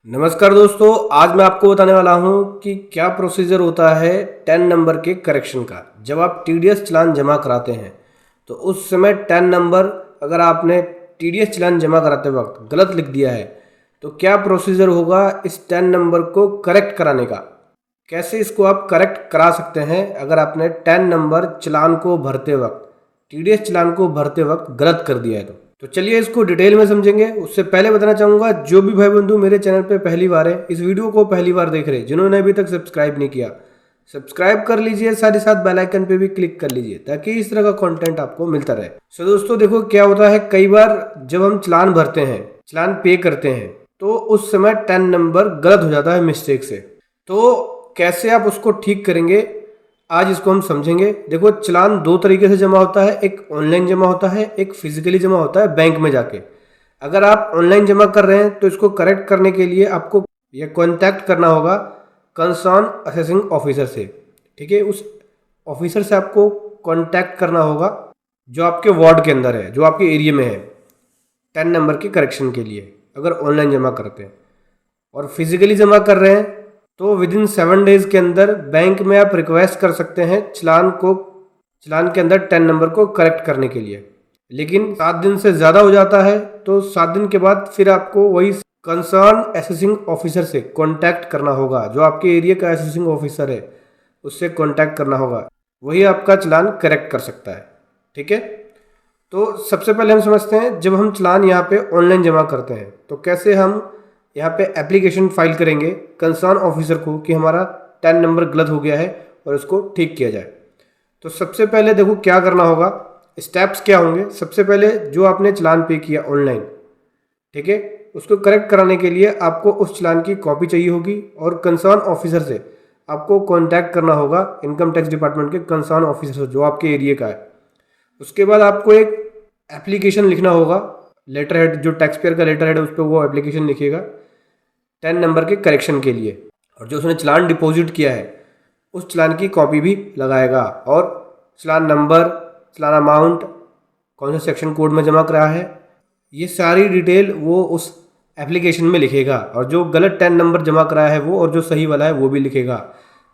नमस्कार दोस्तों, आज मैं आपको बताने वाला हूं कि क्या प्रोसीजर होता है 10 नंबर के करेक्शन का। जब आप टीडीएस चालान जमा कराते हैं तो उस समय 10 नंबर अगर आपने टीडीएस चालान जमा कराते वक्त गलत लिख दिया है तो क्या प्रोसीजर होगा इस 10 नंबर को करेक्ट कराने का। कैसे इसको आप करेक्ट करा सकते हैं अगर आपने 10 नंबर चालान को भरते वक्त टीडीएस चालान को भरते वक्त गलत कर दिया है तो चलिए इसको डिटेल में समझेंगे। उससे पहले बताना चाहूँगा, जो भी भाई बंधु मेरे चैनल पे पहली बार है, इस वीडियो को पहली बार देख रहे, जिन्होंने अभी तक सब्सक्राइब नहीं किया सब्सक्राइब कर लीजिए, साथ ही साथ बेल आइकन पे भी क्लिक कर लीजिए ताकि इस तरह का कंटेंट आपको मिलता रहे। सो दोस्तों देखो क्या होता है, कई बार जब हम चालान भरते हैं, चालान पे करते हैं तो उस समय 10 नंबर गलत हो जाता है मिस्टेक से। तो कैसे आप उसको ठीक करेंगे आज इसको हम समझेंगे। देखो चालान दो तरीके से जमा होता है, एक ऑनलाइन जमा होता है, एक फिजिकली जमा होता है बैंक में जाके। अगर आप ऑनलाइन जमा कर रहे हैं तो इसको करेक्ट करने के लिए आपको ये कांटेक्ट करना होगा कंसर्न असेसिंग ऑफिसर से। ठीक है, उस ऑफिसर से आपको कांटेक्ट करना होगा जो आपके वार्ड के अंदर है, जो आपके एरिया में है, 10 नंबर के करेक्शन के लिए अगर ऑनलाइन जमा करते हैं। और फिजिकली जमा कर रहे हैं तो विदिन 7 डेज के अंदर बैंक में आप रिक्वेस्ट कर सकते हैं चालान के अंदर 10 नंबर को करेक्ट करने के लिए। लेकिन 7 दिन से ज़्यादा हो जाता है तो 7 दिन के बाद फिर आपको वही कंसर्न असेसिंग ऑफिसर से कांटेक्ट करना होगा, जो आपके एरिया का असेसिंग ऑफिसर है उससे कांटेक्ट करना होगा, वही आपका चालान करेक्ट कर सकता है। ठीक है, तो सबसे पहले हम समझते हैं जब हम चालान यहाँ पे ऑनलाइन जमा करते हैं तो कैसे हम यहाँ पे एप्लीकेशन फाइल करेंगे कंसर्न ऑफिसर को कि हमारा 10 नंबर गलत हो गया है और इसको ठीक किया जाए। तो सबसे पहले देखो क्या करना होगा, स्टेप्स क्या होंगे। सबसे पहले जो आपने चालान पे किया ऑनलाइन, ठीक है, उसको करेक्ट कराने के लिए आपको उस चालान की कॉपी चाहिए होगी और कंसर्न ऑफिसर से आपको कॉन्टैक्ट करना होगा, इनकम टैक्स डिपार्टमेंट के कंसर्न ऑफिसर जो आपके एरिया का है। उसके बाद आपको एक एप्लीकेशन लिखना होगा, लेटर हेड, जो टैक्स पेयर का लेटर हेड है उस पर वो एप्लीकेशन लिखिएगा 10 नंबर के करेक्शन के लिए। और जो उसने चालान डिपॉजिट किया है उस चालान की कॉपी भी लगाएगा और चालान नंबर, चालान अमाउंट, कौन से सेक्शन कोड में जमा करा है, ये सारी डिटेल वो उस एप्लीकेशन में लिखेगा। और जो गलत 10 नंबर जमा कराया है वो और जो सही वाला है वो भी लिखेगा।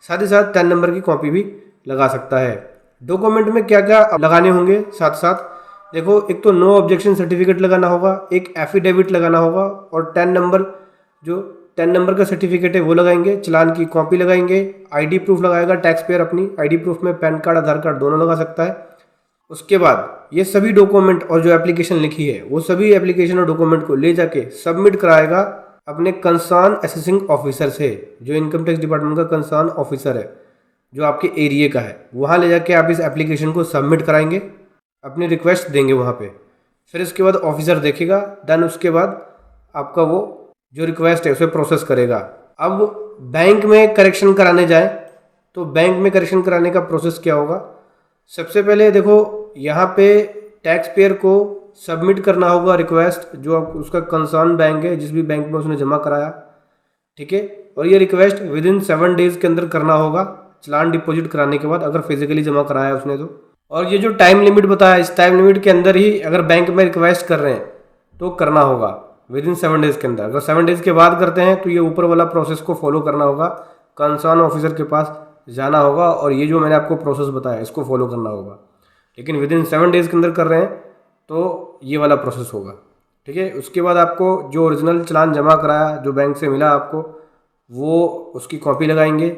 साथ ही साथ 10 नंबर की कॉपी भी लगा सकता है। डॉक्यूमेंट में क्या क्या लगाने होंगे साथ साथ देखो, एक तो नो ऑब्जेक्शन सर्टिफिकेट लगाना होगा, एक एफिडेविट लगाना होगा और 10 नंबर, जो 10 नंबर का सर्टिफिकेट है वो लगाएंगे, चालान की कॉपी लगाएंगे, आईडी प्रूफ लगाएगा टैक्स पेयर, अपनी आईडी प्रूफ में पैन कार्ड, आधार कार्ड दोनों लगा सकता है। उसके बाद ये सभी डॉक्यूमेंट और जो एप्लीकेशन लिखी है वो सभी एप्लीकेशन और डॉक्यूमेंट को ले जाके सबमिट कराएगा अपने कंसर्न असेसिंग ऑफिसर से, जो इनकम टैक्स डिपार्टमेंट का कंसर्न ऑफिसर है जो आपके एरिया का है। वहाँ ले जाके आप इस एप्लीकेशन को सबमिट कराएंगे, अपनी रिक्वेस्ट देंगे वहाँ पे। फिर इसके बाद ऑफिसर देखेगा, देन उसके बाद आपका वो जो रिक्वेस्ट है उसे प्रोसेस करेगा। अब बैंक में करेक्शन कराने जाए तो बैंक में करेक्शन कराने का प्रोसेस क्या होगा। सबसे पहले देखो यहाँ पे टैक्स पेयर को सबमिट करना होगा रिक्वेस्ट, जो उसका कंसर्न बैंक है, जिस भी बैंक में उसने जमा कराया। ठीक है, और ये रिक्वेस्ट विदिन 7 डेज के अंदर करना होगा चालान डिपॉजिट कराने के बाद, अगर फिजिकली जमा कराया उसने तो। और ये जो टाइम लिमिट बताया, इस टाइम लिमिट के अंदर ही अगर बैंक में रिक्वेस्ट कर रहे हैं तो करना होगा विदिन 7 डेज के अंदर। अगर 7 डेज के बाद करते हैं तो ये ऊपर वाला प्रोसेस को फॉलो करना होगा, कंसर्न ऑफिसर के पास जाना होगा और ये जो मैंने आपको प्रोसेस बताया इसको फॉलो करना होगा। लेकिन विदिन 7 डेज के अंदर कर रहे हैं तो ये वाला प्रोसेस होगा। ठीक है, उसके बाद आपको जो ओरिजिनल चालान जमा कराया, जो बैंक से मिला आपको, वो उसकी कॉपी लगाएंगे।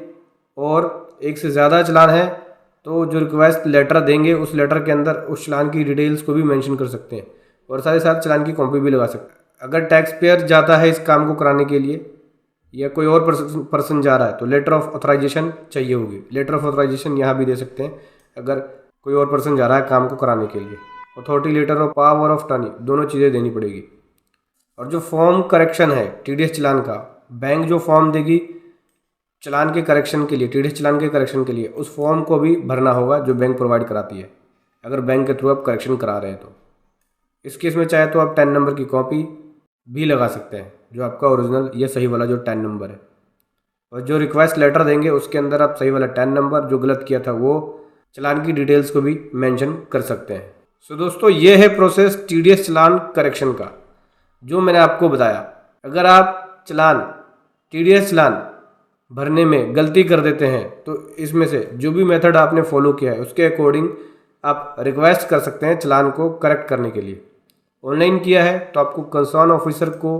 और एक से ज़्यादा चालान है तो जो रिक्वेस्ट लेटर देंगे उस लेटर के अंदर उस चालान की डिटेल्स को भी मेंशन कर सकते हैं और साथ ही साथ चालान की कॉपी भी लगा सकते हैं। अगर टैक्स पेयर जाता है इस काम को कराने के लिए या कोई और पर्सन जा रहा है तो लेटर ऑफ ऑथराइजेशन चाहिए होगी। लेटर ऑफ ऑथराइजेशन यहाँ भी दे सकते हैं अगर कोई और पर्सन जा रहा है काम को कराने के लिए। अथॉरिटी लेटर और पावर ऑफ टर्नी दोनों चीज़ें देनी पड़ेगी। और जो फॉर्म करेक्शन है टीडीएस चालान का, बैंक जो फॉर्म देगी चालान के करेक्शन के लिए, टीडीएस चालान के करेक्शन के लिए, उस फॉर्म को भी भरना होगा जो बैंक प्रोवाइड कराती है अगर बैंक के थ्रू आप करेक्शन करा रहे हैं तो। इस केस में चाहे तो आप 10 नंबर की कॉपी भी लगा सकते हैं, जो आपका ओरिजिनल ये सही वाला जो 10 नंबर है। और जो रिक्वेस्ट लेटर देंगे उसके अंदर आप सही वाला 10 नंबर, जो गलत किया था वो चालान की डिटेल्स को भी मेंशन कर सकते हैं। सो दोस्तों ये है प्रोसेस टीडीएस चालान करेक्शन का जो मैंने आपको बताया। अगर आप चालान TDS चालान भरने में गलती कर देते हैं तो इसमें से जो भी मेथड आपने फॉलो किया है उसके अकॉर्डिंग आप रिक्वेस्ट कर सकते हैं चालान को करेक्ट करने के लिए। ऑनलाइन किया है तो आपको कंसर्न ऑफिसर को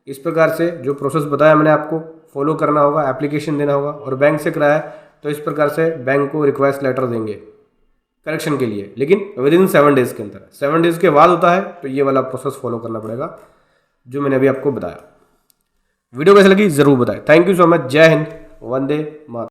इस प्रकार से जो प्रोसेस बताया मैंने आपको फॉलो करना होगा, एप्लीकेशन देना होगा। और बैंक से कराया तो इस प्रकार से बैंक को रिक्वेस्ट लेटर देंगे करेक्शन के लिए, लेकिन विद इन 7 डेज़ के अंदर। 7 डेज़ के बाद होता है तो ये वाला प्रोसेस फॉलो करना पड़ेगा जो मैंने अभी आपको बताया। वीडियो कैसे लगी ज़रूर बताएं। Thank you so much. जय हिंद, वंदे मातरम।